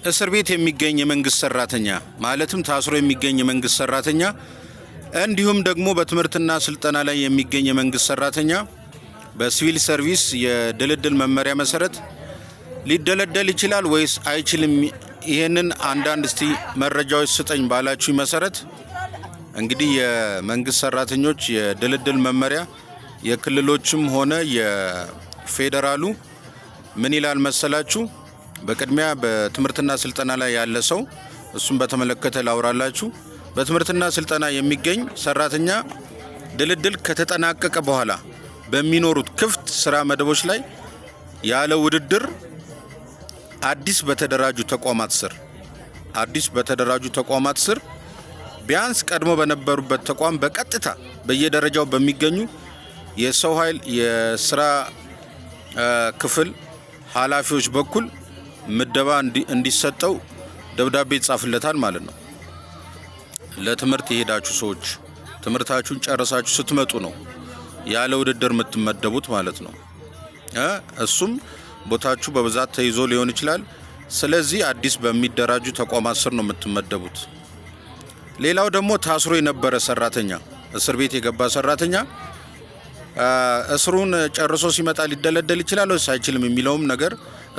እስር ቤት የሚገኝ የመንግስት ሰራተኛ ማለትም ታስሮ የሚገኝ የመንግስት ሰራተኛ እንዲሁም ደግሞ በትምህርትና ስልጠና ላይ የሚገኝ የመንግስት ሰራተኛ በሲቪል ሰርቪስ የድልድል መመሪያ መሰረት ሊደለደል ይችላል ወይስ አይችልም? ይሄንን አንዳንድ እስቲ መረጃዎች ስጠኝ ባላችሁ መሰረት እንግዲህ የመንግስት ሰራተኞች የድልድል መመሪያ የክልሎችም ሆነ የፌደራሉ ምን ይላል መሰላችሁ? በቅድሚያ በትምህርትና ስልጠና ላይ ያለ ሰው እሱም በተመለከተ ላውራላችሁ። በትምህርትና ስልጠና የሚገኝ ሰራተኛ ድልድል ከተጠናቀቀ በኋላ በሚኖሩት ክፍት ስራ መደቦች ላይ ያለ ውድድር አዲስ በተደራጁ ተቋማት ስር ቢያንስ ቀድሞ በነበሩበት ተቋም በቀጥታ በየደረጃው በሚገኙ የሰው ኃይል የስራ ክፍል ኃላፊዎች በኩል ምደባ እንዲሰጠው ደብዳቤ ይጻፍለታል ማለት ነው። ለትምህርት የሄዳችሁ ሰዎች ትምህርታችሁን ጨርሳችሁ ስትመጡ ነው ያለ ውድድር የምትመደቡት ማለት ነው። እሱም ቦታችሁ በብዛት ተይዞ ሊሆን ይችላል። ስለዚህ አዲስ በሚደራጁ ተቋማት ስር ነው የምትመደቡት። ሌላው ደግሞ ታስሮ የነበረ ሰራተኛ እስር ቤት የገባ ሰራተኛ እስሩን ጨርሶ ሲመጣ ሊደለደል ይችላል ወይስ አይችልም የሚለውም ነገር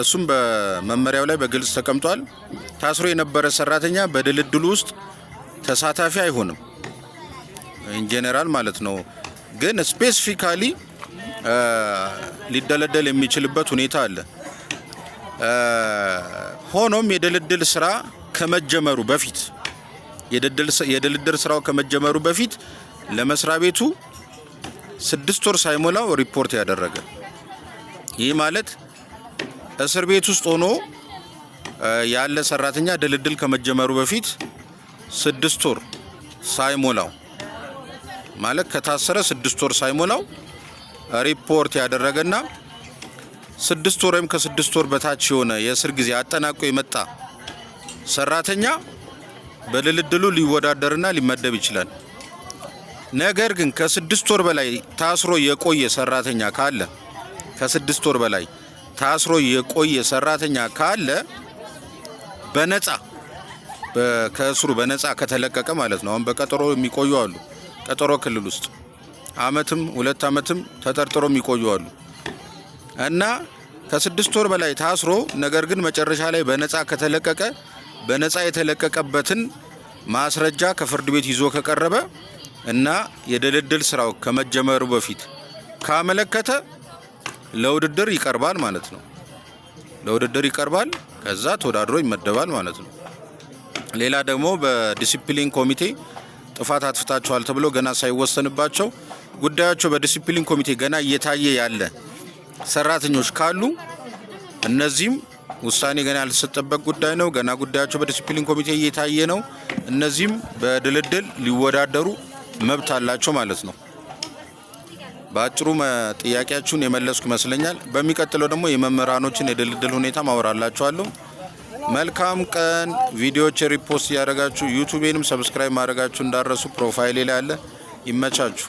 እሱም በመመሪያው ላይ በግልጽ ተቀምጧል። ታስሮ የነበረ ሰራተኛ በድልድሉ ውስጥ ተሳታፊ አይሆንም ኢንጀነራል ማለት ነው። ግን ስፔሲፊካሊ ሊደለደል የሚችልበት ሁኔታ አለ። ሆኖም የድልድል ስራ ከመጀመሩ በፊት የድልድል ስራው ከመጀመሩ በፊት ለመስሪያ ቤቱ 6 ወር ሳይሞላው ሪፖርት ያደረገ ይህ ማለት እስር ቤት ውስጥ ሆኖ ያለ ሰራተኛ ድልድል ከመጀመሩ በፊት 6 ወር ሳይሞላው ማለት ከታሰረ 6 ወር ሳይሞላው ሪፖርት ያደረገና 6 ወር ወይም ከ6 ወር በታች የሆነ የእስር ጊዜ አጠናቆ የመጣ ሰራተኛ በድልድሉ ሊወዳደርና ሊመደብ ይችላል። ነገር ግን ከ6 ወር በላይ ታስሮ የቆየ ሰራተኛ ካለ ከ6 ወር በላይ ታስሮ የቆየ ሰራተኛ ካለ በነፃ ከእስሩ በነፃ ከተለቀቀ ማለት ነው። አሁን በቀጠሮ የሚቆዩ አሉ። ቀጠሮ ክልል ውስጥ አመትም 2 አመትም ተጠርጥሮ የሚቆዩ አሉ እና ከ6 ወር በላይ ታስሮ ነገር ግን መጨረሻ ላይ በነፃ ከተለቀቀ በነፃ የተለቀቀበትን ማስረጃ ከፍርድ ቤት ይዞ ከቀረበ እና የድልድል ስራው ከመጀመሩ በፊት ካመለከተ ለውድድር ይቀርባል ማለት ነው። ለውድድር ይቀርባል፣ ከዛ ተወዳድሮ ይመደባል ማለት ነው። ሌላ ደግሞ በዲሲፕሊን ኮሚቴ ጥፋት አጥፍታቸዋል ተብሎ ገና ሳይወሰንባቸው ጉዳያቸው በዲሲፕሊን ኮሚቴ ገና እየታየ ያለ ሰራተኞች ካሉ እነዚህም ውሳኔ ገና ያልተሰጠበት ጉዳይ ነው። ገና ጉዳያቸው በዲሲፕሊን ኮሚቴ እየታየ ነው። እነዚህም በድልድል ሊወዳደሩ መብት አላቸው ማለት ነው። በአጭሩ ጥያቄያችሁን የመለስኩ ይመስለኛል። በሚቀጥለው ደግሞ የመምህራኖችን የድልድል ሁኔታ ማወራላችኋለሁ። መልካም ቀን። ቪዲዮዎች ሪፖስት ያደረጋችሁ ዩቲዩብንም ሰብስክራይብ ማድረጋችሁ እንዳረሱ ፕሮፋይሌ ላይ አለ። ይመቻችሁ።